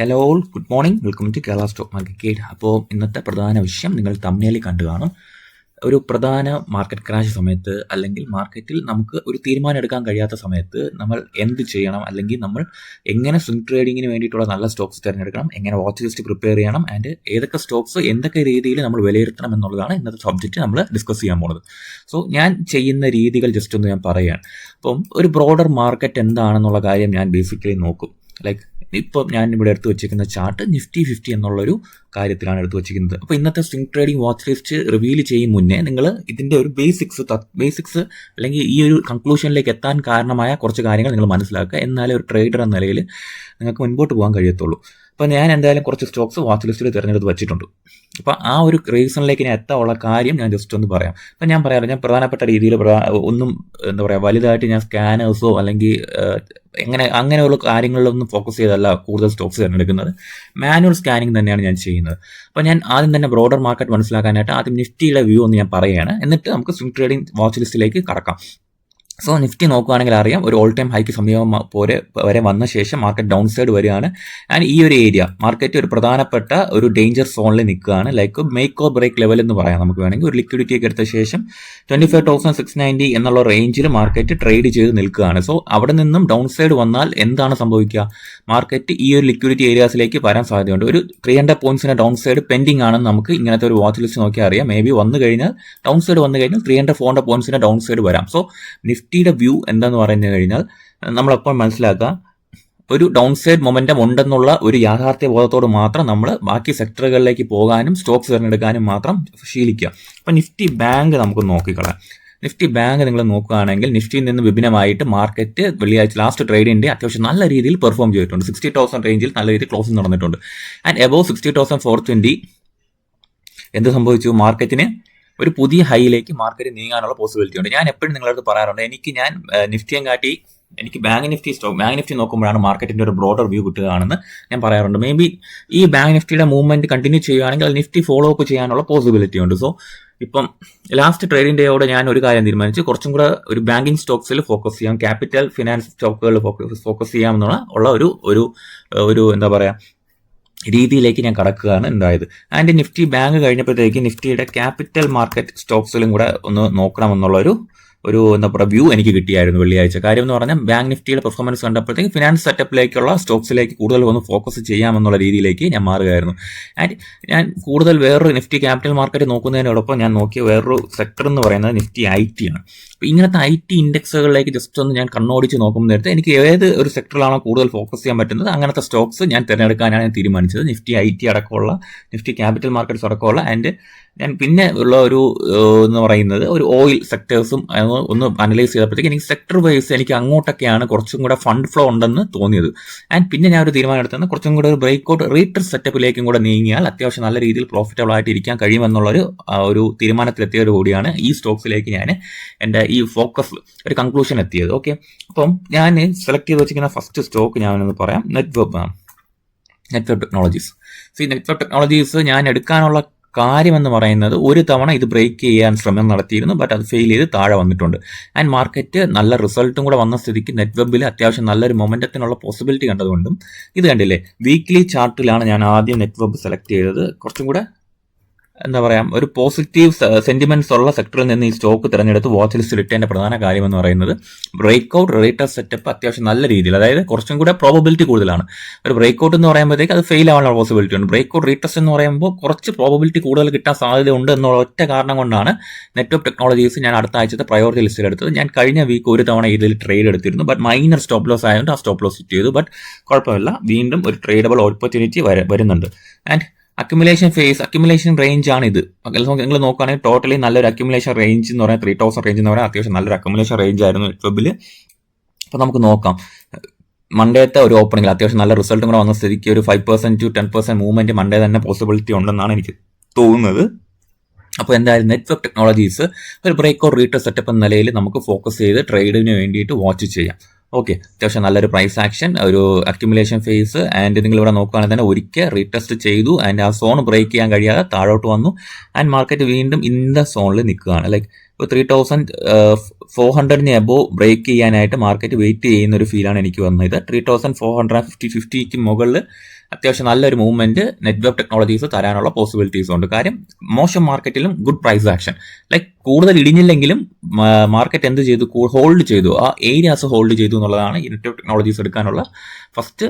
Hello all, good morning. Welcome to Kerala stock market. അപ്പോൾ ഇന്നത്തെ പ്രധാന വിഷയം നിങ്ങൾ തമ്മിൽ കണ്ടു കാണും. ഒരു പ്രധാന മാർക്കറ്റ് ക്രാഷ് സമയത്ത് അല്ലെങ്കിൽ മാർക്കറ്റിൽ നമുക്ക് ഒരു തീരുമാനം എടുക്കാൻ കഴിയാത്ത സമയത്ത് നമ്മൾ എന്ത് ചെയ്യണം, അല്ലെങ്കിൽ നമ്മൾ എങ്ങനെ സ്വിംഗ് ട്രേഡിങ്ങിന് വേണ്ടിയിട്ടുള്ള നല്ല സ്റ്റോക്സ് തിരഞ്ഞെടുക്കണം, എങ്ങനെ വാച്ച് ലിസ്റ്റ് പ്രിപ്പയർ ചെയ്യണം, ആൻഡ് ഏതൊക്കെ സ്റ്റോക്സ് എന്തൊക്കെ രീതിയിൽ നമ്മൾ വിലയിരുത്തണം എന്നുള്ളതാണ് ഇന്നത്തെ സബ്ജക്റ്റ് നമ്മൾ ഡിസ്കസ് ചെയ്യാൻ പോകുന്നത്. സോ ഞാൻ ചെയ്യുന്ന രീതികൾ ജസ്റ്റ് ഒന്ന് ഞാൻ പറയുകയാണ്. അപ്പം ഒരു ബ്രോഡർ മാർക്കറ്റ് എന്താണെന്നുള്ള കാര്യം ഞാൻ ബേസിക്കലി നോക്കും. ലൈക്ക് ഇപ്പോൾ ഞാൻ ഇവിടെ എടുത്ത് വെച്ചിരിക്കുന്ന ചാർട്ട് നിഫ്റ്റി 50 എന്നുള്ളൊരു കാര്യത്തിലാണ് എടുത്ത് വെച്ചിരിക്കുന്നത്. അപ്പോൾ ഇന്നത്തെ swing trading watch list reveal ചെയ്യും മുന്നേ നിങ്ങൾ ഇതിൻ്റെ ഒരു ബേസിക്സ് അല്ലെങ്കിൽ ഈ ഒരു കൺക്ലൂഷനിലേക്ക് എത്താൻ കാരണമായ കുറച്ച് കാര്യങ്ങൾ നിങ്ങൾ മനസ്സിലാക്കുക. എന്നാലേ ഒരു ട്രേഡർ എന്ന നിലയിൽ നിങ്ങൾക്ക് മുൻപോട്ട് പോകാൻ കഴിയത്തുള്ളൂ. അപ്പോൾ ഞാൻ എന്തായാലും കുറച്ച് സ്റ്റോക്സ് വാച്ച് ലിസ്റ്റിൽ തിരഞ്ഞെടുത്ത് വെച്ചിട്ടുണ്ട്. അപ്പോൾ ആ ഒരു റീസണിലേക്ക് ഞാൻ എത്താനുള്ള കാര്യം ഞാൻ ജസ്റ്റ് ഒന്ന് പറയാം. അപ്പം ഞാൻ പറയാറ്, ഞാൻ പ്രധാനപ്പെട്ട രീതിയിൽ ഒന്നും എന്താ പറയുക വലുതായിട്ട് ഞാൻ സ്കാനേഴ്സോ അല്ലെങ്കിൽ അങ്ങനെയുള്ള കാര്യങ്ങളിലൊന്നും ഫോക്കസ് ചെയ്തല്ല കൂടുതൽ സ്റ്റോക്സ് തിരഞ്ഞെടുക്കുന്നത്. മാനുവൽ സ്കാനിങ് തന്നെയാണ് ഞാൻ ചെയ്യുന്നത്. അപ്പോൾ ഞാൻ ആദ്യം തന്നെ ബ്രോഡർ മാർക്കറ്റ് മനസ്സിലാക്കാനായിട്ട് ആദ്യം നിഫ്റ്റിയുടെ വ്യൂ ഒന്ന് ഞാൻ പറയുകയാണ്. എന്നിട്ട് നമുക്ക് സ്വിംഗ് ട്രേഡിംഗ് വാച്ച് ലിസ്റ്റിലേക്ക് കടക്കാം. സോ നിഫ്റ്റി നോക്കുകയാണെങ്കിൽ അറിയാം, ഒരു ഓൾ ടൈം ഹൈക്ക് സമയം വരെ വന്ന ശേഷം മാർക്കറ്റ് ഡൗൺ സൈഡ് വരികയാണ്. ആൻഡ് ഈ ഒരു ഏരിയ മാർക്കറ്റ് ഒരു പ്രധാനപ്പെട്ട ഒരു ഡേഞ്ചർ സോണിൽ നിൽക്കുകയാണ്. Like make or break level എന്ന് പറയാം നമുക്ക് വേണമെങ്കിൽ. ഒരു ലിക്വിഡിറ്റി ഒക്കെ എടുത്ത ശേഷം 25,690 എന്നുള്ള റേഞ്ചിൽ മാർക്കറ്റ് ട്രേഡ് ചെയ്ത് നിൽക്കുകയാണ്. സോ അവിടെ നിന്നും ഡൗൺ സൈഡ് വന്നാൽ എന്താണ് സംഭവിക്കുക? മാർക്കറ്റ് ഈ ഒരു ലിക്വിഡിറ്റി ഏരിയാസിലേക്ക് വരാൻ സാധ്യതയുണ്ട്. ഒരു 300 പോയിന്റ്സിന്റെ ഡൗൺ സൈഡ് പെൻഡിങ് ആണെന്ന് നമുക്ക് ഇങ്ങനത്തെ ഒരു വാച്ച് ലിസ്റ്റ് നോക്കിയാൽ അറിയാം. മേ ബി വന്നു കഴിഞ്ഞാൽ ഡൗൺ സൈഡ് വന്നു കഴിഞ്ഞാൽ 300-400 പോയിന്റ്സിന്റെ ഡൗൺ സൈഡ് വരാം. സോ നിഫ്റ്റിയുടെ വ്യൂ എന്താന്ന് പറഞ്ഞു കഴിഞ്ഞാൽ നമ്മളെപ്പോൾ മനസ്സിലാക്കുക, ഒരു ഡൗൺ സൈഡ് മൊമെന്റം ഉണ്ടെന്നുള്ള ഒരു യാഥാർത്ഥ്യ ബോധത്തോട് മാത്രം നമ്മൾ ബാക്കി സെക്ടറുകളിലേക്ക് പോകാനും സ്റ്റോക്സ് തിരഞ്ഞെടുക്കാനും മാത്രം ശീലിക്കുക. അപ്പം നിഫ്റ്റി ബാങ്ക് നമുക്ക് നോക്കിക്കളയാം. നിഫ്റ്റി ബാങ്ക് നിങ്ങൾ നോക്കുകയാണെങ്കിൽ നിഫ്റ്റിയിൽ നിന്ന് വിഭിന്നമായിട്ട് മാർക്കറ്റ് വെള്ളിയാഴ്ച ലാസ്റ്റ് ട്രേഡിൻ്റെ അത്യാവശ്യം നല്ല രീതിയിൽ പെർഫോം ചെയ്തിട്ടുണ്ട്. 60,000 റേഞ്ചിൽ നല്ല രീതിയിൽ ക്ലോസിംഗ് നടന്നിട്ടുണ്ട്. ആൻഡ് എബോവ് 60,420 എന്ത് സംഭവിച്ചു? മാർക്കറ്റിന് ഒരു പുതിയ ഹൈയിലേക്ക് മാർക്കറ്റ് നീങ്ങാനുള്ള പോസിബിലിറ്റി ഉണ്ട്. ഞാൻ എപ്പോഴും നിങ്ങളടുത്ത് പറയാറുണ്ട്, ഞാൻ നിഫ്റ്റിയും കാട്ടി എനിക്ക് ബാങ്ക് നിഫ്റ്റി നോക്കുമ്പോഴാണ് മാർക്കറ്റിന്റെ ഒരു ബ്രോഡർ വ്യൂ കിട്ടുകയാണെന്ന് ഞാൻ പറയാറുണ്ട്. മേ ബി ഈ ബാങ്ക് നിഫ്റ്റിയുടെ മൂവ്മെന്റ് കണ്ടിന്യൂ ചെയ്യുകയാണെങ്കിൽ അത് നിഫ്റ്റി ഫോളോ അപ്പ് ചെയ്യാനുള്ള പോസിബിലിറ്റി ഉണ്ട്. സോ ഇപ്പം ലാസ്റ്റ് ട്രേഡിംഗ് ഡേയോടെ ഞാൻ ഒരു കാര്യം തീരുമാനിച്ചു, കുറച്ചും കൂടെ ഒരു ബാങ്കിങ് സ്റ്റോക്സിൽ ഫോക്കസ് ചെയ്യാം, ക്യാപിറ്റൽ ഫിനാൻസ് സ്റ്റോക്കുകളിൽ ഫോക്കസ് ചെയ്യാമെന്നുള്ള ഒരു എന്താ പറയുക രീതിയിലേക്ക് ഞാൻ കടക്കുകയാണ് ഉണ്ടായത്. ആൻഡ് നിഫ്റ്റി ബാങ്ക് കഴിഞ്ഞപ്പോഴത്തേക്ക് നിഫ്റ്റിയുടെ ക്യാപിറ്റൽ മാർക്കറ്റ് സ്റ്റോക്സിലും കൂടെ ഒന്ന് നോക്കണമെന്നുള്ള ഒരു എന്താ പറയുക വ്യൂ എനിക്ക് കിട്ടിയായിരുന്നു വെള്ളിയാഴ്ച. കാര്യം എന്ന് പറഞ്ഞാൽ ബാങ്ക് നിഫ്റ്റിയുടെ പെർഫോമൻസ് കണ്ടപ്പോഴത്തേക്ക് ഫിനാൻസ് സെറ്റപ്പിലേക്കുള്ള സ്റ്റോക്സിലേക്ക് കൂടുതൽ ഒന്ന് ഫോക്കസ് ചെയ്യാമെന്നുള്ള രീതിയിലേക്ക് ഞാൻ മാറുകയായിരുന്നു. ആൻഡ് ഞാൻ കൂടുതൽ വേറൊരു നിഫ്റ്റി ക്യാപിറ്റൽ മാർക്കറ്റ് നോക്കുന്നതിനോടൊപ്പം ഞാൻ നോക്കിയ വേറൊരു സെക്ടർ എന്ന് പറയുന്നത് നിഫ്റ്റി IT ആണ്. അപ്പോൾ ഇങ്ങനത്തെ IT ഇൻഡെക്സുകളിലേക്ക് ജസ്റ്റ് ഒന്ന് ഞാൻ കണ്ണോടിച്ച് നോക്കുമ്പോൾ നേരത്തെ എനിക്ക് ഏത് ഒരു സെക്ടറിലാണോ കൂടുതൽ ഫോക്കസ് ചെയ്യാൻ പറ്റുന്നത് അങ്ങനത്തെ സ്റ്റോക്സ് ഞാൻ തിരഞ്ഞെടുക്കാനാണ് ഞാൻ തീരുമാനിച്ചത്. നിഫ്റ്റി IT അടക്കമുള്ള, നിഫ്റ്റി ക്യാപിറ്റൽ മാർക്കറ്റ്സ് അടക്കമുള്ള. ആൻഡ് ഞാൻ പിന്നെ ഉള്ള എന്ന് പറയുന്നത് ഒരു ഓയിൽ സെക്ടേഴ്സും ഒന്ന് അനലൈസ് ചെയ്തപ്പോഴത്തേക്ക് എനിക്ക് സെക്ടർ വൈസ് എനിക്ക് അങ്ങോട്ടൊക്കെയാണ് കുറച്ചും കൂടെ ഫണ്ട് ഫ്ലോ ഉണ്ടെന്ന് തോന്നിയത്. ആൻഡ് പിന്നെ ഞാൻ ഒരു തീരുമാനം എടുത്തത് കുറച്ചും കൂടെ ഒരു ബ്രേക്ക്ഔട്ട് റീട്രസ്റ്റ് സെറ്റപ്പിലേക്കും കൂടെ നീങ്ങിയാൽ അത്യാവശ്യം നല്ല രീതിയിൽ പ്രോഫിറ്റബിൾ ആയിട്ട് ഇരിക്കാൻ കഴിയുമെന്നുള്ളൊരു തീരുമാനത്തിലെത്തിയത് കൂടിയാണ് ഈ സ്റ്റോക്സിലേക്ക് ഞാൻ എൻ്റെ ഈ ഫോക്കസ് ഒരു കൺക്ലൂഷൻ എത്തിയത്. ഓക്കെ, അപ്പം ഞാൻ സെലക്ട് ചെയ്ത് വെച്ചിരിക്കുന്ന ഫസ്റ്റ് സ്റ്റോക്ക് ഞാനൊന്ന് പറയാം, നെറ്റ്വെബ് ടെക്നോളജീസ്. നെറ്റ്വെബ് ടെക്നോളജീസ് ഞാൻ എടുക്കാനുള്ള കാര്യമെന്ന് പറയുന്നത്, ഒരു തവണ ഇത് ബ്രേക്ക് ചെയ്യാൻ ശ്രമം നടത്തിയിരുന്നു, ബട്ട് അത് ഫെയിൽ ചെയ്ത് താഴെ വന്നിട്ടുണ്ട്. ആൻഡ് മാർക്കറ്റ് നല്ല റിസൾട്ടും കൂടെ വന്ന സ്ഥിതിക്ക് നെറ്റ്വെബിൽ അത്യാവശ്യം നല്ലൊരു മൊമെന്റത്തിനുള്ള പോസിബിലിറ്റി കണ്ടതുകൊണ്ടും ഇത് കണ്ടില്ലേ, വീക്ക്ലി ചാർട്ടിലാണ് ഞാൻ ആദ്യം നെറ്റ്വെബ് സെലക്ട് ചെയ്തത്. കുറച്ചും കൂടെ എന്താ പറയുക ഒരു പോസിറ്റീവ് സെന്റിമെന്റ്സ് ഉള്ള സെക്ടറിൽ നിന്ന് ഈ സ്റ്റോക്ക് തിരഞ്ഞെടുത്ത് വാച്ച് ലിസ്റ്റിൽ ഇട്ടതിന്റെ പ്രധാന കാര്യം എന്ന് പറയുന്നത് ബ്രേക്ക്ഔട്ട് റേറ്റർ സെറ്റപ്പ് അത്യാവശ്യം നല്ല രീതിയിൽ, അതായത് കുറച്ചും കൂടെ പ്രോബബിലിറ്റി കൂടുതലാണ്. ഒരു ബ്രേക്ക്ഔട്ട് എന്ന് പറയുമ്പോഴത്തേക്ക് അത് ഫെയിൽ ആവാനുള്ള പോസിബിലിറ്റി ഉണ്ട്. ബ്രേക്ക്ഔട്ട് റീടെസ്റ്റ് എന്ന് പറയുമ്പോൾ കുറച്ച് പ്രോബബിലിറ്റി കൂടുതൽ കിട്ടാൻ സാധ്യത ഉണ്ട് എന്നുള്ള ഒറ്റ കാരണം കൊണ്ടാണ് നെറ്റ്വെബ് ടെക്നോളജീസ് ഞാൻ അടുത്ത ആഴ്ചത്തെ പ്രയോറിറ്റി ലിസ്റ്റിൽ എടുത്തത്. ഞാൻ കഴിഞ്ഞ വീക്ക് ഒരു തവണ ഇതിൽ ട്രേഡ് എടുത്തിരുന്നു, ബട്ട് മൈനർ സ്റ്റോപ്പ് ലോസ് ആയതുകൊണ്ട് ആ സ്റ്റോപ്പ് ലോസ് ഹിറ്റ് ചെയ്തു. ബട്ട് കുഴപ്പമില്ല, വീണ്ടും ഒരു ട്രേഡബിൾ ഓപ്പർച്യൂണിറ്റി വരുന്നുണ്ട്. ആൻഡ് അക്യുമുലേഷൻ റേഞ്ച് ആണ് ഇത്. നിങ്ങൾ നോക്കുകയാണെങ്കിൽ ടോട്ടലി നല്ലൊരു അക്യുമുലേഷൻ റേഞ്ച് എന്ന് പറയുന്നത് 3,000 റേഞ്ച് എന്ന് പറയുന്നത് അത്യാവശ്യം നല്ലൊരു അക്യുമുലേഷൻ റേഞ്ച് ആയിരുന്നു നെറ്റ്വെബിൽ. അപ്പോൾ നമുക്ക് നോക്കാം, മൺഡേത്തെ ഒരു ഓപ്പണിംഗിൽ അത്യാവശ്യം നല്ല റിസൾട്ടും കൂടെ വന്ന സ്ഥിതിക്ക് ഒരു 5% to 10% മൂവ്മെന്റ് മൺഡേ തന്നെ പോസിബിലിറ്റി ഉണ്ടെന്നാണ് എനിക്ക് തോന്നുന്നത്. അപ്പോൾ എന്തായാലും നെറ്റ്വെബ് ടെക്നോളജീസ് ഒരു ബ്രേക്ക്ഔട്ട് റീറ്റർ സെറ്റപ്പ് എന്ന നിലയിൽ നമുക്ക് ഫോക്കസ് ചെയ്ത് ട്രേഡിന് വേണ്ടിയിട്ട് വാച്ച് ചെയ്യാം. ഓക്കെ, അത്യാവശ്യം നല്ലൊരു പ്രൈസ് ആക്ഷൻ, ഒരു അക്യുമുലേഷൻ ഫേസ്. ആൻഡ് നിങ്ങൾ ഇവിടെ നോക്കുകയാണെങ്കിൽ തന്നെ ഒരിക്കൽ റീടെസ്റ്റ് ചെയ്തു ആൻഡ് ആ സോൺ ബ്രേക്ക് ചെയ്യാൻ കഴിയാതെ താഴോട്ട് വന്നു. ആൻഡ് മാർക്കറ്റ് വീണ്ടും ഇൻ ദ സോണിൽ നിൽക്കുകയാണ്. ലൈക്ക് ഇപ്പോൾ 3400 എബോവ് ബ്രേക്ക് ചെയ്യാനായിട്ട് മാർക്കറ്റ് വെയിറ്റ് ചെയ്യുന്ന ഒരു ഫീലാണ് എനിക്ക് വന്നത്. 3450 മുകളിൽ അത്യാവശ്യം നല്ലൊരു മൂവ്മെന്റ് നെറ്റ്വർക്ക് ടെക്നോളജീസ് തരാനുള്ള പോസിബിലിറ്റീസ് ഉണ്ട്. കാര്യം മോശം മാർക്കറ്റിലും ഗുഡ് പ്രൈസ് ആക്ഷൻ, ലൈക്ക് കൂടുതൽ ഇടിഞ്ഞില്ലെങ്കിലും മാർക്കറ്റ് എന്ത് ചെയ്തു, ഹോൾഡ് ചെയ്തു, ആ ഏരിയാസ് ഹോൾഡ് ചെയ്തു എന്നുള്ളതാണ് ഈ നെറ്റ്വർക്ക് ടെക്നോളജീസ് എടുക്കാനുള്ള ഫസ്റ്റ്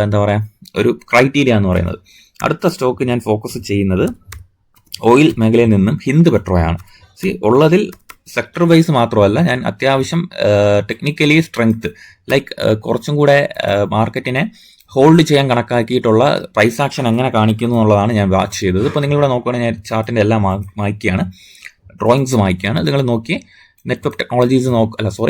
എന്താ പറയുക ഒരു ക്രൈറ്റീരിയ എന്ന് പറയുന്നത്. അടുത്ത സ്റ്റോക്ക് ഞാൻ ഫോക്കസ് ചെയ്യുന്നത് ഓയിൽ മേഖലയിൽ നിന്നും ഹിന്ദ് പെട്രോയാണ്. ഉള്ളതിൽ സെക്ടർ വൈസ് മാത്രമല്ല, ഞാൻ അത്യാവശ്യം ടെക്നിക്കലി സ്ട്രെങ്ത്, ലൈക്ക് കുറച്ചും കൂടെ മാർക്കറ്റിനെ ഹോൾഡ് ചെയ്യാൻ കണക്കാക്കിയിട്ടുള്ള പ്രൈസ് ആക്ഷൻ എങ്ങനെ കാണിക്കുന്നു എന്നുള്ളതാണ് ഞാൻ വാച്ച് ചെയ്തത്. ഇപ്പോൾ നിങ്ങളിവിടെ നോക്കുകയാണെങ്കിൽ ഞാൻ ചാർട്ടിൻ്റെ എല്ലാം മായ്ക്കുകയാണ്, ഡ്രോയിങ്സ് മായ്ക്കുകയാണ്. നിങ്ങൾ നോക്കി നെറ്റ്വർക്ക് ടെക്നോളജീസ്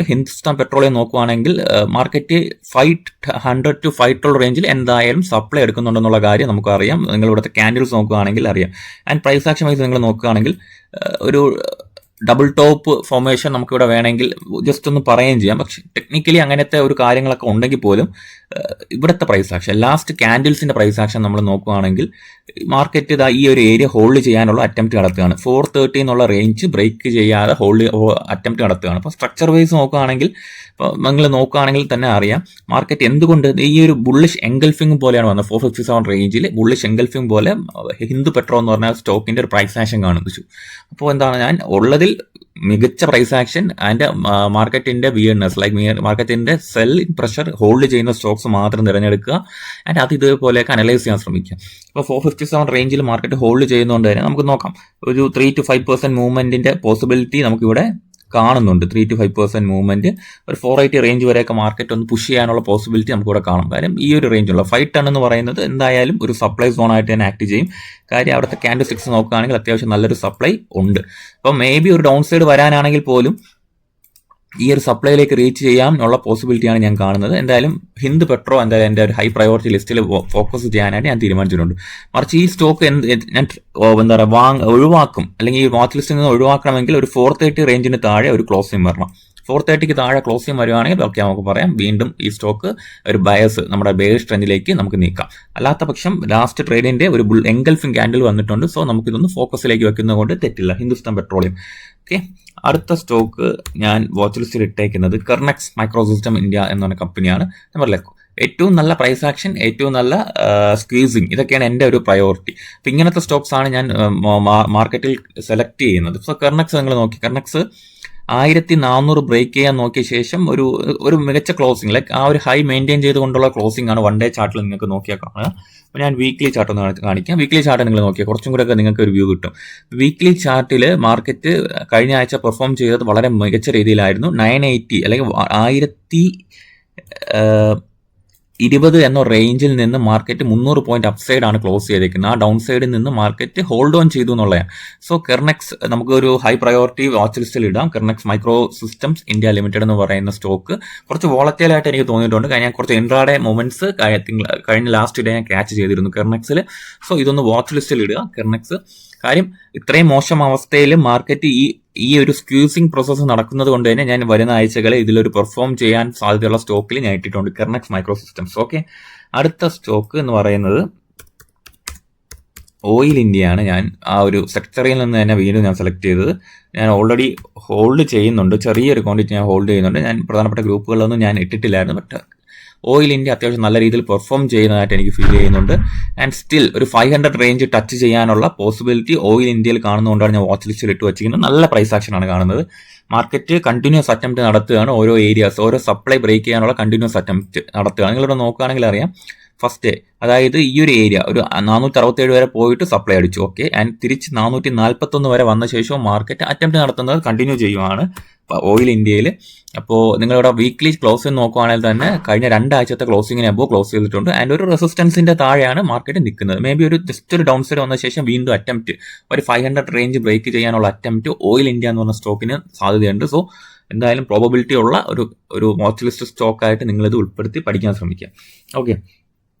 ഹിന്ദുസ്ഥാൻ പെട്രോളിയം നോക്കുകയാണെങ്കിൽ മാർക്കറ്റ് 500 to 512 റേഞ്ചിൽ എന്തായാലും സപ്ലൈ എടുക്കുന്നുണ്ടെന്നുള്ള കാര്യം നമുക്കറിയാം. നിങ്ങൾ ഇവിടുത്തെ ക്യാൻഡിൽസ് നോക്കുകയാണെങ്കിൽ അറിയാം. ആൻഡ് പ്രൈസ് ആക്ഷൻ വൈസ് നിങ്ങൾ നോക്കുകയാണെങ്കിൽ ഒരു ഡബിൾ ടോപ്പ് ഫോർമേഷൻ നമുക്കിവിടെ വേണമെങ്കിൽ ജസ്റ്റ് ഒന്ന് പറയുകയും ചെയ്യാം. പക്ഷെ ടെക്നിക്കലി അങ്ങനത്തെ ഒരു കാര്യങ്ങളൊക്കെ ഉണ്ടെങ്കിൽ പോലും ഇവിടുത്തെ പ്രൈസ് ആക്ഷൻ, ലാസ്റ്റ് ക്യാൻഡിൽസിന്റെ പ്രൈസ് ആക്ഷൻ നമ്മൾ നോക്കുകയാണെങ്കിൽ മാർക്കറ്റ് ഈ ഒരു ഏരിയ ഹോൾഡ് ചെയ്യാനുള്ള അറ്റംപ്റ്റ് നടത്തുകയാണ്. 430 എന്നുള്ള റേഞ്ച് ബ്രേക്ക് ചെയ്യാതെ അറ്റംപ്റ്റ് നടത്തുകയാണ്. അപ്പോൾ സ്ട്രക്ചർ വൈസ് നോക്കുകയാണെങ്കിൽ, ഇപ്പോൾ നിങ്ങൾ നോക്കുകയാണെങ്കിൽ തന്നെ അറിയാം മാർക്കറ്റ് എന്തുകൊണ്ട് ഈ ഒരു ബുള്ളിഷ് എൻഗൾഫിംഗ് പോലെയാണ് വന്നത്. 457 റേഞ്ചിൽ ബുള്ളിഷ് എൻഗൾഫിംഗ് പോലെ ഹിന്ദു പെട്രോ എന്ന് പറഞ്ഞ സ്റ്റോക്കിന്റെ ഒരു പ്രൈസ് ആക്ഷൻ കാണിച്ചു. അപ്പോൾ എന്താണ്, ഞാൻ ഉള്ളതിൽ മികച്ച പ്രൈസ് ആക്ഷൻ ആൻഡ് മാർക്കറ്റിന്റെ വിയർനെസ്, ലൈക്ക് മാർക്കറ്റിന്റെ സെല്ലിംഗ് പ്രഷർ ഹോൾഡ് ചെയ്യുന്ന സ്റ്റോക്സ് മാത്രം തിരഞ്ഞെടുക്കുക ആൻഡ് അത് ഇതുപോലെയൊക്കെ അനലൈസ് ചെയ്യാൻ ശ്രമിക്കുക. ഇപ്പോൾ 457 റേഞ്ചിൽ മാർക്കറ്റ് ഹോൾഡ് ചെയ്യുന്നതുകൊണ്ട് തന്നെ നമുക്ക് നോക്കാം ഒരു 3 to 5% മൂവ്മെന്റിന്റെ പോസിബിലിറ്റി നമുക്കിവിടെ കാണുന്നുണ്ട്. 3 to 5% മൂവ്മെന്റ്, ഒരു 480 റേഞ്ച് വരെയൊക്കെ മാർക്കറ്റ് ഒന്ന് പുഷ് ചെയ്യാനുള്ള പോസിബിലിറ്റി നമുക്കിവിടെ കാണാം. കാര്യം ഈ ഒരു റേഞ്ചുള്ള 5 ടൺ എന്ന് പറയുന്നത് എന്തായാലും ഒരു സപ്ലൈ സോൺ ആയിട്ട് തന്നെ ആക്ട് ചെയ്യും. കാര്യം അവിടുത്തെ ക്യാൻഡിൽ സ്റ്റിക്സ് നോക്കുകയാണെങ്കിൽ അത്യാവശ്യം നല്ലൊരു സപ്ലൈ ഉണ്ട്. അപ്പോൾ മേ ബി ഒരു ഡൗൺ സൈഡ് വരാനാണെങ്കിൽ പോലും ഈ ഒരു സപ്ലൈയിലേക്ക് റീച്ച് ചെയ്യാനുള്ള പോസിബിലിറ്റിയാണ് ഞാൻ കാണുന്നത്. എന്തായാലും ഹിന്ദ് പെട്രോ എന്തായാലും എൻ്റെ ഒരു ഹൈ പ്രയോറിറ്റി ലിസ്റ്റിൽ ഫോക്കസ് ചെയ്യാനായിട്ട് ഞാൻ തീരുമാനിച്ചിട്ടുണ്ട്. മറിച്ച് ഈ സ്റ്റോക്ക് ഞാൻ എന്താ പറയുക ഒഴിവാക്കും, അല്ലെങ്കിൽ ഈ വാച്ച് ലിസ്റ്റിൽ നിന്ന് ഒഴിവാക്കണമെങ്കിൽ ഒരു 430 റേഞ്ചിന് താഴെ ഒരു ക്ലോസിംഗ് വരണം. 430 താഴെ ക്ലോസിംഗ് വരുവാണെങ്കിൽ ഓക്കെ നമുക്ക് പറയാം വീണ്ടും ഈ സ്റ്റോക്ക് ഒരു ബയസ് നമ്മുടെ ബെയറിഷ് ട്രെൻഡിലേക്ക് നമുക്ക് നീക്കാം. അല്ലാത്ത പക്ഷം ലാസ്റ്റ് ട്രേഡിന്റെ ഒരു എൻഗൾഫിംഗ് ക്യാൻഡിൽ വന്നിട്ടുണ്ട്. സോ നമുക്കിതൊന്ന് ഫോക്കസിലേക്ക് വെക്കുന്നത് കൊണ്ട് തെറ്റില്ല. ഹിന്ദുസ്ഥാൻ പെട്രോളിയം. ഓക്കെ, അടുത്ത സ്റ്റോക്ക് ഞാൻ വാച്ച് ലിസ്റ്റിൽ ഇട്ടേക്കുന്നത് കെർനെക്സ് മൈക്രോസിസ്റ്റം ഇന്ത്യ എന്ന് പറഞ്ഞ കമ്പനിയാണ്. ഞാൻ പറഞ്ഞില്ലേ ഏറ്റവും നല്ല പ്രൈസ് ആക്ഷൻ, ഏറ്റവും നല്ല സ്ക്വീസിങ്, ഇതൊക്കെയാണ് എൻ്റെ ഒരു പ്രയോറിറ്റി. അപ്പം ഇങ്ങനത്തെ സ്റ്റോക്സ് ആണ് ഞാൻ മാർക്കറ്റിൽ സെലക്ട് ചെയ്യുന്നത്. സോ കെർനെക്സ് നിങ്ങൾ നോക്കി, കെർനെക്സ് 1400 ബ്രേക്ക് ചെയ്യാൻ നോക്കിയ ശേഷം ഒരു മികച്ച ക്ലോസിംഗ്, ലൈക്ക് ആ ഒരു ഹൈ മെയിൻറ്റെയിൻ ചെയ്തുകൊണ്ടുള്ള ക്ലോസിംഗ് ആണ് വൺ ഡേ ചാർട്ടിൽ നിങ്ങൾക്ക് നോക്കിയാൽ കാണുക. അപ്പോൾ ഞാൻ വീക്ക്ലി ചാർട്ട് ഒന്ന് കാണിക്കാം. വീക്ക്ലി ചാർട്ട് നിങ്ങൾ നോക്കിയാൽ കുറച്ചും കൂടെ ഒക്കെ നിങ്ങൾക്ക് ഒരു വ്യൂ കിട്ടും. വീക്ക്ലി ചാർട്ടിൽ മാർക്കറ്റ് കഴിഞ്ഞ ആഴ്ച പെർഫോം ചെയ്തത് വളരെ മികച്ച രീതിയിലായിരുന്നു. 980 അല്ലെങ്കിൽ 1020 എന്ന റേഞ്ചിൽ നിന്ന് മാർക്കറ്റ് 300 പോയിന്റ് അപ്സൈഡ് ആണ് ക്ലോസ് ചെയ്തേക്കുന്നത്. ആ ഡൗൺ സൈഡിൽ നിന്ന് മാർക്കറ്റ് ഹോൾഡ് ഓൺ ചെയ്തു എന്നുള്ളതാണ്. സോ കെർനെക്സ് നമുക്ക് ഒരു ഹൈ പ്രയോറിറ്റി വാച്ച് ലിസ്റ്റിൽ ഇടാം. കെർനെക്സ് മൈക്രോ സിസ്റ്റംസ് ഇന്ത്യ ലിമിറ്റഡ് എന്ന് പറയുന്ന സ്റ്റോക്ക് കുറച്ച് വോളറ്റൈൽ ആയിട്ട് എനിക്ക് തോന്നിയിട്ടുണ്ട്. ഞാൻ കുറച്ച് ഇൻട്രാഡേ മൊമെന്റ്സ് കഴിഞ്ഞ ലാസ്റ്റ് ഡേ ഞാൻ ക്യാച്ച് ചെയ്തിരുന്നു കെർനെക്സിൽ. സോ ഇതൊന്ന് വാച്ച് ലിസ്റ്റിൽ ഇടുക കെർനെക്സ്. കാര്യം ഇത്രയും മോശം അവസ്ഥയിൽ മാർക്കറ്റ് ഈ ഒരു സ്ക്യൂസിംഗ് പ്രോസസ്സ് നടക്കുന്നത് കൊണ്ട് തന്നെ ഞാൻ വരുന്ന ആഴ്ചകളിൽ ഇതിലൊരു പെർഫോം ചെയ്യാൻ സാധ്യതയുള്ള സ്റ്റോക്കിൽ ഞാൻ ഇട്ടിട്ടുണ്ട് കെർനെക്സ് മൈക്രോ സിസ്റ്റംസ്. ഓക്കെ, അടുത്ത സ്റ്റോക്ക് എന്ന് പറയുന്നത് ഓയിൽ ഇന്ത്യയാണ്. ഞാൻ ആ ഒരു സെക്ടറിൽ നിന്ന് തന്നെ വീണ്ടും ഞാൻ സെലക്ട് ചെയ്തത്. ഞാൻ ഓൾറെഡി ഹോൾഡ് ചെയ്യുന്നുണ്ട്, ചെറിയൊരു ക്വാണ്ടിറ്റി ഞാൻ ഹോൾഡ് ചെയ്യുന്നുണ്ട്. ഞാൻ പ്രധാനപ്പെട്ട ഗ്രൂപ്പുകളിലൊന്നും ഞാൻ ഇട്ടിട്ടില്ലായിരുന്നു. ബട്ട് ഓയിൽ ഇന്ത്യ അത്യാവശ്യം നല്ല രീതിയിൽ പെർഫോം ചെയ്യുന്നതായിട്ട് എനിക്ക് ഫീൽ ചെയ്യുന്നുണ്ട്. ആൻഡ് സ്റ്റിൽ ഒരു 500 റേഞ്ച് ടച്ച് ചെയ്യാനുള്ള പോസിബിലിറ്റി ഓയിൽ ഇന്ത്യയിൽ കാണുന്നതുകൊണ്ടാണ് ഞാൻ വാച്ച് ലിസ്റ്റിൽ ഇട്ട് വെച്ചിരിക്കുന്നത്. നല്ല പ്രൈസ് ആക്ഷൻ ആണ് കാണുന്നത്. മാർക്കറ്റ് കണ്ടിന്യൂസ് അറ്റംപ്റ്റ് നടത്തുകയാണ്. ഓരോ ഏരിയാസ്, ഓരോ സപ്ലൈ ബ്രേക്ക് ചെയ്യാനുള്ള കണ്ടിന്യൂസ് അറ്റംപ്റ്റ് നടത്തുകയാണ്. നിങ്ങളിവിടെ നോക്കുകയാണെങ്കിൽ അറിയാം ഫസ്റ്റ് ഡേ, അതായത് ഈ ഒരു ഏരിയ ഒരു 467 വരെ പോയിട്ട് സപ്ലൈ അടിച്ചു. ഓക്കെ, ആൻഡ് തിരിച്ച് 441 വരെ വന്ന ശേഷവും മാർക്കറ്റ് അറ്റംപ്റ്റ് നടത്തുന്നത് കണ്ടിന്യൂ ചെയ്യുവാണ് ഓയിൽ ഇന്ത്യയിൽ. അപ്പോൾ നിങ്ങളിവിടെ വീക്ക്ലി ക്ലോസിംഗ് നോക്കുകയാണെങ്കിൽ തന്നെ കഴിഞ്ഞ 2 ആഴ്ചത്തെ ക്ലോസിങ്ങിന് എബോ ക്ലോസ് ചെയ്തിട്ടുണ്ട്. ആൻഡ് ഒരു റെസിസ്റ്റൻസിന്റെ താഴെയാണ് മാർക്കറ്റ് നിൽക്കുന്നത്. മേ ബി ഒരു ജസ്റ്റ് ഒരു ഡൗൺ സൈഡ് വന്ന ശേഷം വീണ്ടും അറ്റംപ്റ്റ് ഒരു 500 റേഞ്ച് ബ്രേക്ക് ചെയ്യാനുള്ള അറ്റംപ്റ്റ് ഓയിൽ ഇന്ത്യ എന്ന് പറഞ്ഞ സ്റ്റോക്കിന് സാധ്യതയുണ്ട്. സോ എന്തായാലും പ്രോബബിലിറ്റി ഉള്ള ഒരു വാച്ച് ലിസ്റ്റ് സ്റ്റോക്കായിട്ട് നിങ്ങളിത് ഉൾപ്പെടുത്തി പഠിക്കാൻ ശ്രമിക്കുക. ഓക്കെ,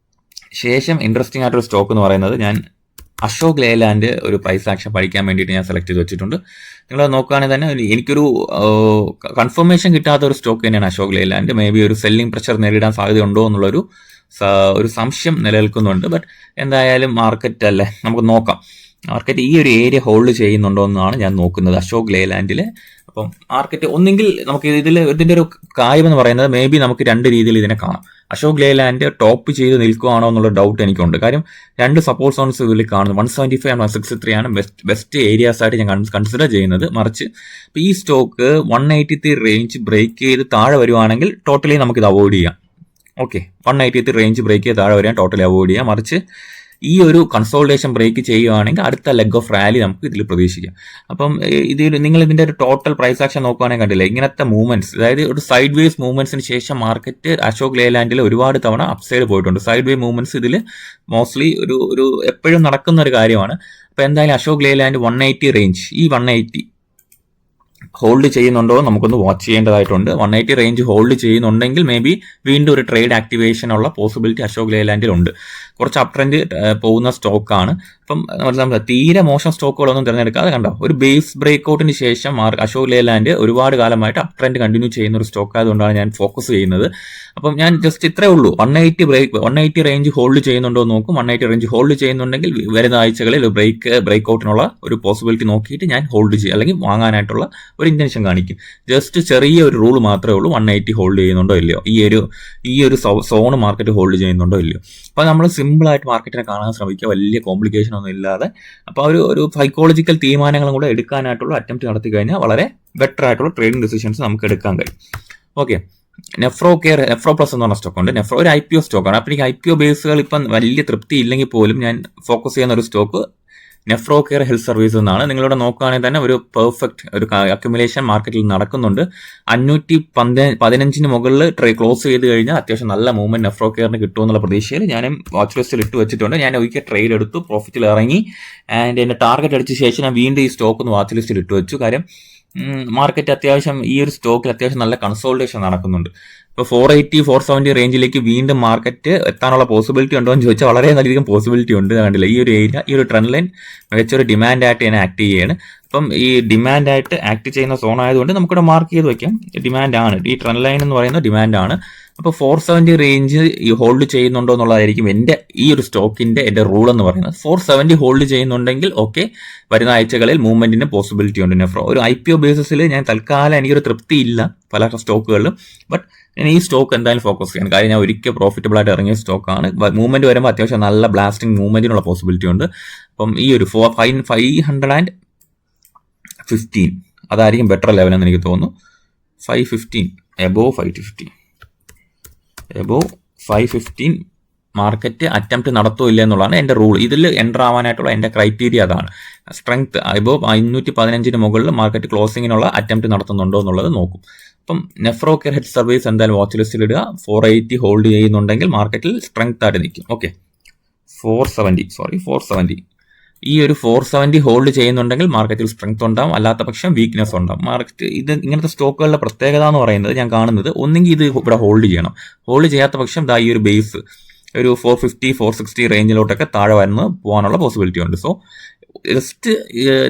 ശേഷം ഇൻട്രസ്റ്റിംഗ് ആയിട്ടൊരു സ്റ്റോക്ക് എന്ന് പറയുന്നത് ഞാൻ അശോക് ലേലാൻഡ് ഒരു പ്രൈസ് ആക്ഷൻ പഠിക്കാൻ വേണ്ടിയിട്ട് ഞാൻ സെലക്ട് ചെയ്ത് വെച്ചിട്ടുണ്ട്. നിങ്ങൾ നോക്കുകയാണെങ്കിൽ തന്നെ എനിക്കൊരു കൺഫർമേഷൻ കിട്ടാത്ത ഒരു സ്റ്റോക്ക് തന്നെയാണ് അശോക് ലേലാൻഡ്. മേ ബി ഒരു സെല്ലിംഗ് പ്രഷർ നേരിടാൻ സാധ്യതയുണ്ടോ എന്നുള്ളൊരു സംശയം നിലനിൽക്കുന്നുണ്ട്. ബട്ട് എന്തായാലും മാർക്കറ്റ് അല്ലേ, നമുക്ക് നോക്കാം. മാർക്കറ്റ് ഈ ഒരു ഏരിയ ഹോൾഡ് ചെയ്യുന്നുണ്ടോ എന്നാണ് ഞാൻ നോക്കുന്നത് അശോക് ലേലാൻഡിൽ. അപ്പം മാർക്കറ്റ് ഒന്നെങ്കിൽ നമുക്ക് ഇതിന്റെ ഒരു കാര്യം എന്ന് പറയുന്നത് മേ ബി നമുക്ക് രണ്ട് രീതിയിൽ ഇതിനെ കാണാം. അശോക് ലേലാൻഡ് ടോപ്പ് ചെയ്ത് നിൽക്കുകയാണോ എന്നുള്ള ഡൗട്ട് എനിക്കുണ്ട്. കാര്യം രണ്ട് സപ്പോർട്ട് സോൺസ് ഇതിൽ കാണുന്നു. 175 ആൻഡ് 163 ആണ് ബെസ്റ്റ് ഏരിയാസ് ആയിട്ട് ഞാൻ കൺസിഡർ ചെയ്യുന്നത്. മറിച്ച് ഈ സ്റ്റോക്ക് 183 റേഞ്ച് ബ്രേക്ക് ചെയ്ത് താഴെ വരുവാണെങ്കിൽ ടോട്ടലി നമുക്കിത് അവോയ്ഡ് ചെയ്യാം. ഓക്കെ, 183 റേഞ്ച് ബ്രേക്ക് ചെയ്ത് താഴെ വരാൻ ടോട്ടലി അവോയ്ഡ് ചെയ്യാം. മറിച്ച് ഈ ഒരു കൺസോൾട്ടേഷൻ ബ്രേക്ക് ചെയ്യുകയാണെങ്കിൽ അടുത്ത ലെഗ് ഓഫ് റാലി നമുക്ക് ഇതിൽ പ്രതീക്ഷിക്കാം. അപ്പം നിങ്ങൾ ഇതിന്റെ ഒരു ടോട്ടൽ പ്രൈസ് ആക്ഷൻ നോക്കുകയാണെങ്കിൽ കണ്ടില്ലേ, ഇങ്ങനത്തെ മൂവ്മെന്റ്സ്, അതായത് ഒരു സൈഡ് വേസ് മൂവ്മെന്റ്സിന് ശേഷം മാർക്കറ്റ് അശോക് ലേലാൻഡിൽ ഒരുപാട് തവണ അപ്സൈഡ് പോയിട്ടുണ്ട്. സൈഡ് വേ മൂവ്മെന്റ്സ് ഇതിൽ മോസ്റ്റ്ലി ഒരു എപ്പോഴും നടക്കുന്ന ഒരു കാര്യമാണ്. അപ്പോൾ എന്തായാലും അശോക് ലേലാൻഡ് 180 റേഞ്ച്, ഈ 180 ഹോൾഡ് ചെയ്യുന്നുണ്ടോ നമുക്കൊന്ന് വാച്ച് ചെയ്യേണ്ടതായിട്ടുണ്ട്. 180 റേഞ്ച് ഹോൾഡ് ചെയ്യുന്നുണ്ടെങ്കിൽ മേ ബി വീണ്ടും ഒരു ട്രേഡ് ആക്ടിവേഷൻ ഉള്ള പോസിബിലിറ്റി അശോക് ലേലാൻഡിൽ ഉണ്ട്. കുറച്ച് അപ് ട്രെൻഡ് പോകുന്ന സ്റ്റോക്കാണ്. അപ്പം നമ്മൾ തീരെ മോശം സ്റ്റോക്കുകളൊന്നും തിരഞ്ഞെടുക്കാതെ കണ്ടോ, ഒരു ബേസ് ബ്രേക്ക്ഔട്ടിന് ശേഷം അശോക് ലേലാൻഡ് ഒരുപാട് കാലമായിട്ട് അപ് ട്രെൻഡ് കണ്ടിന്യൂ ചെയ്യുന്ന ഒരു സ്റ്റോക്ക് ആയതുകൊണ്ടാണ് ഞാൻ ഫോക്കസ് ചെയ്യുന്നത്. അപ്പം ഞാൻ ജസ്റ്റ് ഇത്രേ ഉള്ളൂ, 180 റേഞ്ച് ഹോൾഡ് ചെയ്യുന്നുണ്ടോ എന്ന് നോക്കും. 180 റേഞ്ച് ഹോൾഡ് ചെയ്യുന്നുണ്ടെങ്കിൽ വരുന്ന ആഴ്ചകളിൽ ബ്രേക്ക്ഔട്ടിനുള്ള ഒരു പോസിബിലിറ്റി നോക്കിയിട്ട് ഞാൻ ഹോൾഡ് ചെയ്യും, അല്ലെങ്കിൽ വാങ്ങാനായിട്ടുള്ള ഒരു ഇന്റൻഷൻ കാണിക്കും. ജസ്റ്റ് ചെറിയ ഒരു റൂൾ മാത്രമേ ഉള്ളൂ, 180 ഹോൾഡ് ചെയ്യുന്നുണ്ടോ ഇല്ലയോ, ഈ ഒരു സോൺ മാർക്കറ്റ് ഹോൾഡ് ചെയ്യുന്നുണ്ടോ ഇല്ലയോ. അപ്പോൾ നമ്മൾ സിമ്പിൾ ആയിട്ട് മാർക്കറ്റിനെ കാണാൻ ശ്രമിക്കുക, വലിയ കോംപ്ലിക്കേഷൻ ഒന്നും ഇല്ലാതെ. അപ്പോൾ ഒരു സൈക്കോളജിക്കൽ തീരുമാനങ്ങളും കൂടെ എടുക്കാനായിട്ടുള്ള അറ്റംപ്റ്റ് നടത്തി കഴിഞ്ഞാൽ വളരെ ബെറ്റർ ആയിട്ടുള്ള ട്രേഡിംഗ് ഡിസിഷൻസ് നമുക്ക് എടുക്കാൻ കഴിയും. ഓക്കെ, നെഫ്രോ പ്ലസ് എന്ന് പറഞ്ഞ സ്റ്റോക്ക് ഉണ്ട്. നെഫ്രോ ഒരു IPO സ്റ്റോക്കാണ്. അപ്പോൾ എനിക്ക് IPO ബേസുകൾ ഇപ്പം വലിയ തൃപ്തി ഇല്ലെങ്കിൽ പോലും ഞാൻ ഫോക്കസ് ചെയ്യുന്ന ഒരു stock nephro care health service എന്നാണ്. നിങ്ങളിവിടെ നോക്കുകയാണെങ്കിൽ തന്നെ ഒരു പെർഫെക്റ്റ് ഒരു അക്യുമുലേഷൻ മാർക്കറ്റിൽ നടക്കുന്നുണ്ട്. 515 മുകളിൽ ക്ലോസ് ചെയ്ത് കഴിഞ്ഞാൽ അത്യാവശ്യം നല്ല മൂവ്മെന്റ് നെഫ്രോ കെയറിന് കിട്ടുമെന്നുള്ള പ്രതീക്ഷയിൽ ഞാനും വാച്ച് ലിസ്റ്റിൽ ഇട്ട് വെച്ചിട്ടുണ്ട്. ഞാൻ ഒരിക്കൽ ട്രേഡ് എടുത്തു, പ്രോഫിറ്റിൽ ഇറങ്ങി, ആൻഡ് എൻ്റെ ടാർഗറ്റ് അടിച്ച ശേഷം ഞാൻ വീണ്ടും ഈ സ്റ്റോക്ക് ഒന്ന് വാച്ച് ലിസ്റ്റിൽ ഇട്ട് വെച്ചു. കാര്യം മാർക്കറ്റ് അത്യാവശ്യം ഈ ഒരു സ്റ്റോക്കിൽ അത്യാവശ്യം നല്ല കൺസോൾട്ടേഷൻ നടക്കുന്നുണ്ട്. ഇപ്പോൾ 480 470 റേഞ്ചിലേക്ക് വീണ്ടും മാർക്കറ്റ് എത്താനുള്ള പോസിബിലിറ്റി ഉണ്ടോ എന്ന് ചോദിച്ചാൽ വളരെ നല്ലധികം പോസിബിലിറ്റി ഉണ്ട്. കണ്ടില്ല, ഈ ഒരു ഏരിയ, ഈ ഒരു ട്രെൻഡ് ലൈൻ മികച്ചൊരു ഡിമാൻഡായിട്ട് ഞാൻ ആക്ട് ചെയ്യുകയാണ്. അപ്പം ഈ ഡിമാൻഡായിട്ട് ആക്ട് ചെയ്യുന്ന സോൺ ആയതുകൊണ്ട് നമുക്കിവിടെ മാർക്ക് ചെയ്ത് വയ്ക്കാം, ഡിമാൻഡാണ്. ഈ ട്രെൻഡ് ലൈൻ എന്ന് പറയുന്നത് ഡിമാൻഡാണ്. അപ്പോൾ 470 റേഞ്ച് ഹോൾഡ് ചെയ്യുന്നുണ്ടോ എന്നുള്ളതായിരിക്കും ഈ ഒരു സ്റ്റോക്കിന്റെ എൻ്റെ റൂൾ എന്ന് പറയുന്നത്. 470 ഹോൾഡ് ചെയ്യുന്നുണ്ടെങ്കിൽ ഓക്കെ, വരുന്ന ആഴ്ചകളിൽ മൂവ്മെന്റിന് പോസിബിലിറ്റി ഉണ്ട്. നെഫ്രോ ഒരു IPO ബേസിസിൽ ഞാൻ തൽക്കാലം എനിക്കൊരു തൃപ്തി ഇല്ല പല സ്റ്റോക്കുകളിലും, ബട്ട് ഞാൻ ഈ സ്റ്റോക്ക് എന്തായാലും ഫോക്കസ് ചെയ്യാൻ. കാര്യം ഞാൻ ഒരിക്കൽ പ്രോഫിറ്റബിൾ ആയിട്ട് ഇറങ്ങിയ സ്റ്റോക്കാണ്. മൂവ്മെന്റ് വരുമ്പോൾ അത്യാവശ്യം നല്ല ബ്ലാസ്റ്റിംഗ് മൂവ്മെന്റിനുള്ള പോസിബിലിറ്റി ഉണ്ട്. അപ്പം ഈ ഒരു 515 അതായിരിക്കും ബെറ്റർ ലെവൽ എന്ന് എനിക്ക് തോന്നുന്നു. 515 എബോവ് 515 മാർക്കറ്റ് അറ്റംപ്റ്റ് നടത്തോ ഇല്ല എന്നുള്ളതാണ് എൻ്റെ റൂൾ. ഇതിൽ എൻ്റർ ആവാനായിട്ടുള്ള എൻ്റെ ക്രൈറ്റീരിയ അതാണ്. സ്ട്രെങ്ത് എബോവ് 515 മുകളിൽ മാർക്കറ്റ് ക്ലോസിങ്ങിനുള്ള അറ്റംപ്റ്റ് നടത്തുന്നുണ്ടോ എന്നുള്ളത് നോക്കും. അപ്പം നെഫ്രോ കെയർ ഹെൽത്ത് സർവീസ് എന്തായാലും വാച്ച് ലിസ്റ്റിൽ ഇടുക. 480 ഹോൾഡ് ചെയ്യുന്നുണ്ടെങ്കിൽ മാർക്കറ്റിൽ സ്ട്രെങ്ത് ആയിട്ട് നിൽക്കും. ഓക്കെ, 470 ഈ ഒരു 470 ഹോൾഡ് ചെയ്യുന്നുണ്ടെങ്കിൽ മാർക്കറ്റിൽ സ്ട്രെങ്ത് ഉണ്ടാവും, അല്ലാത്ത പക്ഷം വീക്ക്നെസ് ഉണ്ടാവും. മാർക്കറ്റ് ഇങ്ങനത്തെ സ്റ്റോക്കുകളുടെ പ്രത്യേകത എന്ന് പറയുന്നത് ഞാൻ കാണുന്നത്, ഒന്നെങ്കിൽ ഇത് ഇവിടെ ഹോൾഡ് ചെയ്യണം, ഹോൾഡ് ചെയ്യാത്ത പക്ഷം ഈ ഒരു ബേസ് ഒരു 450 460 റേഞ്ചിലോട്ടൊക്കെ താഴെ വന്ന് പോകാനുള്ള പോസിബിലിറ്റി ഉണ്ട്. സോ ജസ്റ്റ്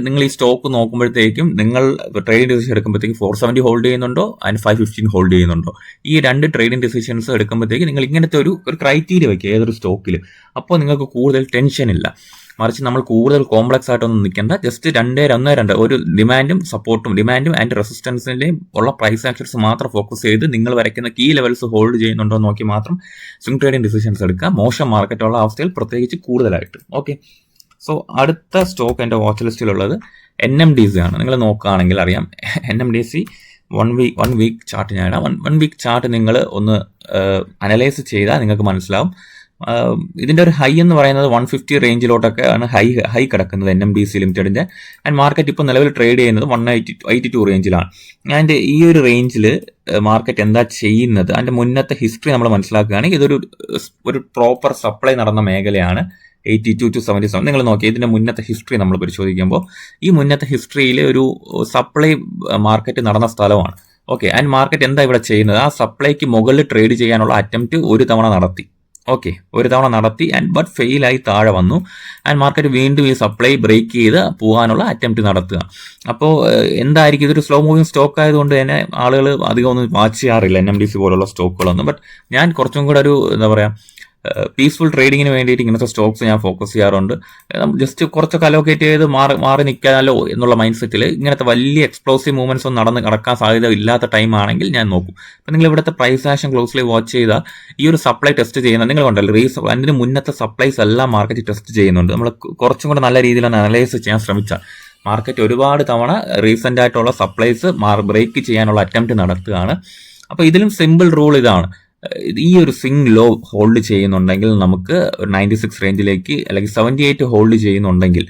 നിങ്ങൾ ഈ സ്റ്റോക്ക് നോക്കുമ്പോഴത്തേക്കും നിങ്ങൾ ട്രേഡിംഗ് ഡിസിഷൻ എടുക്കുമ്പോഴത്തേക്കും 470 ഹോൾഡ് ചെയ്യുന്നുണ്ടോ ആൻഡ് 515 ഹോൾഡ് ചെയ്യുന്നുണ്ടോ, ഈ രണ്ട് ട്രേഡിംഗ് ഡിസിഷൻസ് എടുക്കുമ്പോഴത്തേക്ക് നിങ്ങൾ ഇങ്ങനത്തെ ഒരു ക്രൈറ്റീരിയ വയ്ക്കുക ഏതൊരു സ്റ്റോക്കിൽ. അപ്പോൾ നിങ്ങൾക്ക് കൂടുതൽ ടെൻഷൻ ഇല്ല. മറിച്ച് നമ്മൾ കൂടുതൽ കോംപ്ലക്സ് ആയിട്ടൊന്നും നിൽക്കേണ്ട, ജസ്റ്റ് 2 ഒരു ഡിമാൻഡും ആൻഡ് റെസിസ്റ്റൻസിന്റെയും ഉള്ള പ്രൈസ് ആക്ഷൻസ് മാത്രം ഫോക്കസ് ചെയ്ത് നിങ്ങൾ വരയ്ക്കുന്ന കീ ലെവൽസ് ഹോൾഡ് ചെയ്യുന്നുണ്ടോ നോക്കി മാത്രം സ്വിംഗ് ട്രേഡിംഗ് ഡിസിഷൻസ് എടുക്കുക, മോശം മാർക്കറ്റുള്ള അവസ്ഥയിൽ പ്രത്യേകിച്ച് കൂടുതലായിട്ട്. ഓക്കെ, സോ അടുത്ത സ്റ്റോക്ക് എൻ്റെ വാച്ച് ലിസ്റ്റിലുള്ളത് NMDC ആണ്. നിങ്ങൾ നോക്കുകയാണെങ്കിൽ അറിയാം, NMDC 1 വീക്ക് ചാർട്ട് ഞാൻ ഇടാം. 1 വീക്ക് ചാർട്ട് നിങ്ങൾ ഒന്ന് അനലൈസ് ചെയ്താൽ നിങ്ങൾക്ക് മനസ്സിലാവും. ഇതിൻ്റെ ഒരു ഹൈ എന്ന് പറയുന്നത് 150 റേഞ്ചിലോട്ടൊക്കെ ആണ് ഹൈ കിടക്കുന്നത് NMDC ലിമിറ്റഡിൻ്റെ. ആൻഡ് മാർക്കറ്റ് ഇപ്പോൾ നിലവിൽ ട്രേഡ് ചെയ്യുന്നത് 182 റേഞ്ചിലാണ്. ആൻഡ് ഈ ഒരു റേഞ്ചിൽ മാർക്കറ്റ് എന്താ ചെയ്യുന്നത്, അതിൻ്റെ മുന്നത്തെ ഹിസ്റ്ററി നമ്മൾ മനസ്സിലാക്കുകയാണെങ്കിൽ ഇതൊരു പ്രോപ്പർ സപ്ലൈ നടന്ന മേഖലയാണ്. 82 to 77 നിങ്ങൾ നോക്കി ഇതിൻ്റെ മുന്നത്തെ ഹിസ്റ്ററി നമ്മൾ പരിശോധിക്കുമ്പോൾ ഈ മുന്നത്തെ ഹിസ്റ്ററിയിൽ ഒരു സപ്ലൈ മാർക്കറ്റ് നടന്ന സ്ഥലമാണ്. ഓക്കെ, ആൻഡ് മാർക്കറ്റ് എന്താ ഇവിടെ ചെയ്യുന്നത്, ആ സപ്ലൈക്ക് മുകളിൽ ട്രേഡ് ചെയ്യാനുള്ള അറ്റംപ്റ്റ് ഒരു തവണ നടത്തി. ആൻഡ് ബട്ട് ഫെയിലായി താഴെ വന്നു. ആൻഡ് മാർക്കറ്റ് വീണ്ടും ഈ സപ്ലൈ ബ്രേക്ക് ചെയ്ത് പോകാനുള്ള അറ്റംപ്റ്റ് നടത്തുക. അപ്പോൾ എന്തായിരിക്കും, ഇതൊരു സ്ലോ മൂവിങ് സ്റ്റോക്ക് ആയതുകൊണ്ട് തന്നെ ആളുകൾ അധികം ഒന്നും വാച്ച് ചെയ്യാറില്ല NMDC പോലുള്ള സ്റ്റോക്കുകളൊന്നും. ബട്ട് ഞാൻ കുറച്ചും കൂടെ ഒരു എന്താ പറയുക പീസ്ഫുൾ ട്രേഡിങ്ങിന് വേണ്ടിയിട്ട് ഇങ്ങനത്തെ സ്റ്റോക്സ് ഞാൻ ഫോക്കസ് ചെയ്യാറുണ്ട്. ജസ്റ്റ് കുറച്ചൊക്കെ അലോക്കേറ്റ് ചെയ്ത് മാറി നിൽക്കാമല്ലോ എന്നുള്ള മൈൻഡ് സെറ്റിൽ ഇങ്ങനത്തെ വലിയ എക്സ്പ്ലോസീവ് മൂവ്മെന്റ്സ് ഒന്നും നടക്കാൻ സാധ്യത ഇല്ലാത്ത ടൈം ആണെങ്കിൽ ഞാൻ നോക്കും. അപ്പം നിങ്ങൾ ഇവിടുത്തെ പ്രൈസ് ആക്ഷൻ ക്ലോസ്ലി വാച്ച് ചെയ്താൽ ഈ ഒരു സപ്ലൈ ടെസ്റ്റ് ചെയ്യുന്നത് നിങ്ങൾ കണ്ടല്ലോ, അതിന് മുന്നത്തെ സപ്ലൈസ് എല്ലാം മാർക്കറ്റ് ടെസ്റ്റ് ചെയ്യുന്നുണ്ട്. നമ്മൾ കുറച്ചും കൂടെ നല്ല രീതിയിൽ ഒന്ന് അനലൈസ് ചെയ്യാൻ ശ്രമിച്ചാൽ മാർക്കറ്റ് ഒരുപാട് തവണ റീസെന്റ് ആയിട്ടുള്ള സപ്ലൈസ് ബ്രേക്ക് ചെയ്യാനുള്ള അറ്റംപ്റ്റ് നടത്തുകയാണ്. അപ്പോൾ ഇതിലും സിമ്പിൾ റൂൾ ഇതാണ്, ഈ ഒരു സ്വിംഗ് ലോ ഹോൾഡ് ചെയ്യുന്നുണ്ടെങ്കിൽ നമുക്ക് 96 റേഞ്ചിലേക്ക് അല്ലെങ്കിൽ 78 ഹോൾഡ് ചെയ്യുന്നുണ്ടെങ്കിൽ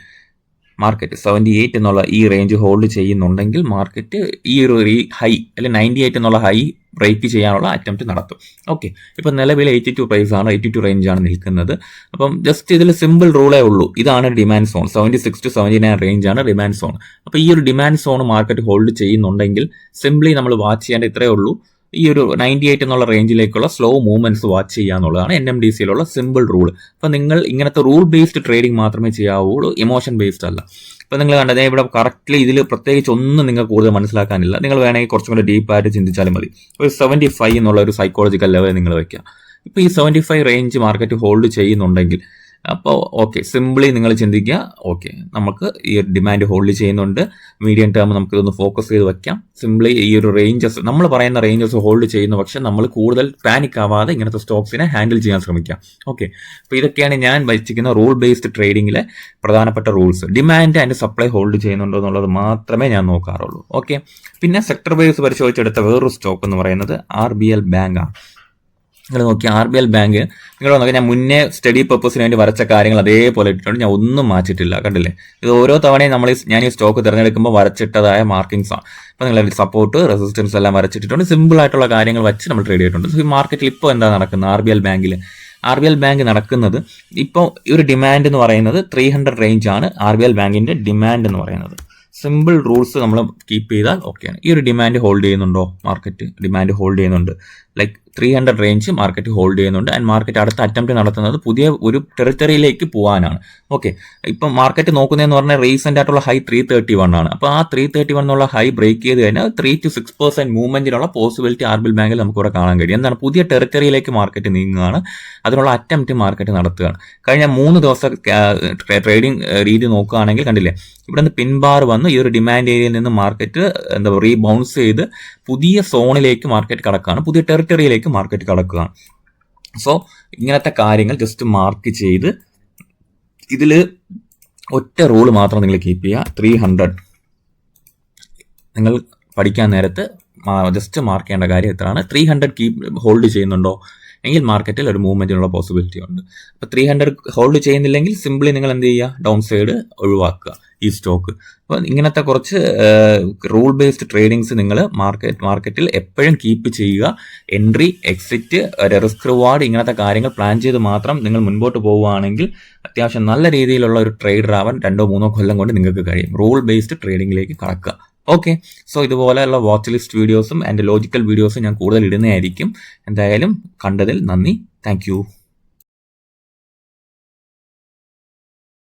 മാർക്കറ്റ് 78 എന്നുള്ള ഈ റേഞ്ച് ഹോൾഡ് ചെയ്യുന്നുണ്ടെങ്കിൽ മാർക്കറ്റ് ഈ ഒരു ഹൈ അല്ലെങ്കിൽ 98 എന്നുള്ള ഹൈ ബ്രേക്ക് ചെയ്യാനുള്ള അറ്റംപ്റ്റ് നടത്തും. ഓക്കെ, ഇപ്പം നിലവിൽ 82 പ്രൈസ് ആണ്, 82 റേഞ്ചാണ് നിൽക്കുന്നത്. അപ്പം ജസ്റ്റ് ഇതിൽ സിമ്പിൾ റൂളേ ഉള്ളൂ, ഇതാണ് ഡിമാൻഡ് സോൺ. 76 to 79 റേഞ്ചാണ് ഡിമാൻഡ് സോൺ. അപ്പോൾ ഈ ഒരു ഡിമാൻഡ് സോൺ മാർക്കറ്റ് ഹോൾഡ് ചെയ്യുന്നുണ്ടെങ്കിൽ സിംപ്ലി നമ്മൾ വാച്ച് ചെയ്യേണ്ട ഇത്രയേ ഉള്ളൂ, ഈ ഒരു 98 എന്നുള്ള റേഞ്ചിലേക്കുള്ള സ്ലോ മൂവ്മെന്റ്സ് വാച്ച് ചെയ്യുക എന്നുള്ളതാണ് NMDCയിലുള്ള സിമ്പിൾ റൂൾ. അപ്പം നിങ്ങൾ ഇങ്ങനത്തെ റൂൾ ബേസ്ഡ് ട്രേഡിംഗ് മാത്രമേ ചെയ്യാവുള്ളൂ, ഇമോഷൻ ബേസ്ഡ് അല്ല. ഇപ്പം നിങ്ങൾ കണ്ടത് ഇവിടെ കറക്റ്റ്ലി ഇതിൽ പ്രത്യേകിച്ച് ഒന്നും നിങ്ങൾക്ക് കൂടുതൽ മനസ്സിലാക്കാനില്ല. നിങ്ങൾ വേണമെങ്കിൽ കുറച്ചും കൂടെ ഡീപ്പായിട്ട് ചിന്തിച്ചാലും മതി. ഒരു 75 എന്നുള്ള ഒരു സൈക്കോളജിക്കൽ ലെവൽ നിങ്ങൾ വയ്ക്കുക. ഇപ്പോൾ ഈ 75 റേഞ്ച് മാർക്കറ്റ് ഹോൾഡ് ചെയ്യുന്നുണ്ടെങ്കിൽ അപ്പോൾ ഓക്കെ, സിംപ്ലി നിങ്ങൾ ചിന്തിക്കുക, ഓക്കെ നമുക്ക് ഈ ഡിമാൻഡ് ഹോൾഡ് ചെയ്യുന്നുണ്ട്, മീഡിയം ടേം നമുക്ക് ഇതൊന്ന് ഫോക്കസ് ചെയ്ത് വെക്കാം. സിംപ്ലി ഈ ഒരു റേഞ്ചസ് നമ്മൾ പറയുന്ന റേഞ്ചസ് ഹോൾഡ് ചെയ്യുന്ന പക്ഷേ നമ്മൾ കൂടുതൽ പാനിക് ആവാതെ ഇങ്ങനത്തെ സ്റ്റോക്സിനെ ഹാൻഡിൽ ചെയ്യാൻ ശ്രമിക്കാം. ഓക്കെ, അപ്പോൾ ഇതൊക്കെയാണ് ഞാൻ വച്ചിരിക്കുന്ന റൂൾ ബേസ്ഡ് ട്രേഡിങ്ങിലെ പ്രധാനപ്പെട്ട rules. Demand and supply hold ചെയ്യുന്നുണ്ടോ എന്നുള്ളത് മാത്രമേ ഞാൻ നോക്കാറുള്ളൂ. ഓക്കെ, പിന്നെ സെക്ടർ വൈസ് പരിശോധിച്ചെടുത്ത വേറൊരു സ്റ്റോക്ക് എന്ന് പറയുന്നത് RBL ബാങ്ക് ആണ്. നിങ്ങൾ നോക്കി RBL ബാങ്ക് നിങ്ങൾ നോക്കി, ഞാൻ മുന്നേ സ്റ്റഡി പർപ്പസിന് വേണ്ടി വരച്ച കാര്യങ്ങൾ അതേപോലെ ഇട്ടിട്ടുണ്ട്, ഞാൻ ഒന്നും മാറ്റിയിട്ടില്ല. കണ്ടില്ലേ, ഇത് ഓരോ തവണയും ഞാൻ ഈ സ്റ്റോക്ക് തിരഞ്ഞെടുക്കുമ്പോൾ വരച്ചിട്ടതായ മാർക്കിങ്സ് ആണ്. അപ്പോൾ നിങ്ങൾ സപ്പോർട്ട് റെസിസ്റ്റൻസ് എല്ലാം വരച്ചിട്ടുണ്ട്, സിമ്പിൾ ആയിട്ടുള്ള കാര്യങ്ങൾ വെച്ച് നമ്മൾ ട്രേഡ് ചെയ്തിട്ടുണ്ട്. ഈ മാർക്കറ്റിൽ ഇപ്പോൾ എന്താ നടക്കുന്നത് RBL ബാങ്ക് നടക്കുന്നത് ഇപ്പോൾ ഈ ഒരു ഡിമാൻഡ് എന്ന് പറയുന്നത് 300 റേഞ്ച് ആണ് RBL ബാങ്കിന്റെ ഡിമാൻഡ് എന്ന് പറയുന്നത്. സിമ്പിൾ റൂൾസ് നമ്മൾ കീപ്പ് ചെയ്താൽ ഓക്കെയാണ്. ഈ ഒരു ഡിമാൻഡ് ഹോൾഡ് ചെയ്യുന്നുണ്ടോ? മാർക്കറ്റ് ഡിമാൻഡ് ഹോൾഡ് ചെയ്യുന്നുണ്ട്. ലൈക്ക് 300 റേഞ്ച് മാർക്കറ്റ് ഹോൾഡ് ചെയ്യുന്നുണ്ട്. ആൻഡ് മാർക്കറ്റ് അടുത്ത അറ്റംപ്റ്റ് നടത്തുന്നത് പുതിയ ഒരു ടെറിട്ടറിയിലേക്ക് പോകാനാണ്. ഓക്കെ, ഇപ്പം മാർക്കറ്റ് നോക്കുന്നതെന്ന് പറഞ്ഞാൽ റീസെന്റ് ആയിട്ടുള്ള ഹൈ 331 ആണ്. അപ്പോൾ ആ 331 എന്നുള്ള ഹൈ ബ്രേക്ക് ചെയ്ത് കഴിഞ്ഞാൽ 3 to 6% മൂവ്മെന്റിനുള്ള പോസിബിലിറ്റി RBL ബാങ്കിൽ നമുക്ക് ഇവിടെ കാണാൻ കഴിയും. എന്താണ്, പുതിയ ടെറിട്ടറിയിലേക്ക് മാർക്കറ്റ് നീങ്ങുകയാണ്, അതിനുള്ള അറ്റംപ്റ്റ് മാർക്കറ്റ് നടത്തുകയാണ്. കഴിഞ്ഞ 3 ദിവസം ട്രേഡിംഗ് രീതി നോക്കുകയാണെങ്കിൽ കണ്ടില്ലേ, ഇവിടെ നിന്ന് പിൻബാർ വന്ന് ഈ ഒരു ഡിമാൻഡ് ഏരിയയിൽ നിന്ന് മാർക്കറ്റ് റീബൗൺസ് ചെയ്ത് പുതിയ സോണിലേക്ക് മാർക്കറ്റ് കടക്കുകയാണ്, പുതിയ ടെറിട്ടറിയിലേക്ക് മാർക്കറ്റ് കടക്കുകയാണ്. സോ ഇങ്ങനത്തെ കാര്യങ്ങൾ ജസ്റ്റ് മാർക്ക് ചെയ്ത് ഇതിൽ ഒറ്റ റൂൾ മാത്രം നിങ്ങൾ കീപ്പ് ചെയ്യുക. 300 നിങ്ങൾ പഠിക്കാൻ നേരത്ത് ജസ്റ്റ് മാർക്ക് ചെയ്യേണ്ട കാര്യം എത്രയാണ്, 300 കീപ്പ് ഹോൾഡ് ചെയ്യുന്നുണ്ടോ എങ്കിൽ മാർക്കറ്റിൽ ഒരു മൂവ്മെന്റിനുള്ള പോസിബിലിറ്റി ഉണ്ട്. അപ്പോൾ 300 ഹോൾഡ് ചെയ്യുന്നില്ലെങ്കിൽ സിംപ്ലി നിങ്ങൾ എന്ത് ചെയ്യുക, ഡൗൺ സൈഡ് ഒഴിവാക്കുക ഈ സ്റ്റോക്ക്. അപ്പോൾ ഇങ്ങനത്തെ കുറച്ച് റൂൾ ബേസ്ഡ് ട്രേഡിങ്സ് നിങ്ങൾ മാർക്കറ്റിൽ എപ്പോഴും കീപ്പ് ചെയ്യുക. എൻട്രി, എക്സിറ്റ്, റിസ്ക് റിവാർഡ്, ഇങ്ങനത്തെ കാര്യങ്ങൾ പ്ലാൻ ചെയ്ത് മാത്രം നിങ്ങൾ മുൻപോട്ട് പോവുകയാണെങ്കിൽ അത്യാവശ്യം നല്ല രീതിയിലുള്ള ഒരു ട്രേഡർ ആവാൻ 2-3 കൊല്ലം കൊണ്ട് നിങ്ങൾക്ക് കഴിയും. റൂൾ ബേസ്ഡ് ട്രേഡിങ്ങിലേക്ക് കടക്കുക. ഓക്കെ, സോ ഇതുപോലെയുള്ള വാച്ച് ലിസ്റ്റ് വീഡിയോസും ആൻഡ് ലോജിക്കൽ വീഡിയോസും ഞാൻ കൂടുതൽ ഇടുന്നതായിരിക്കും. എന്തായാലും കണ്ടതിൽ നന്ദി. Thank U.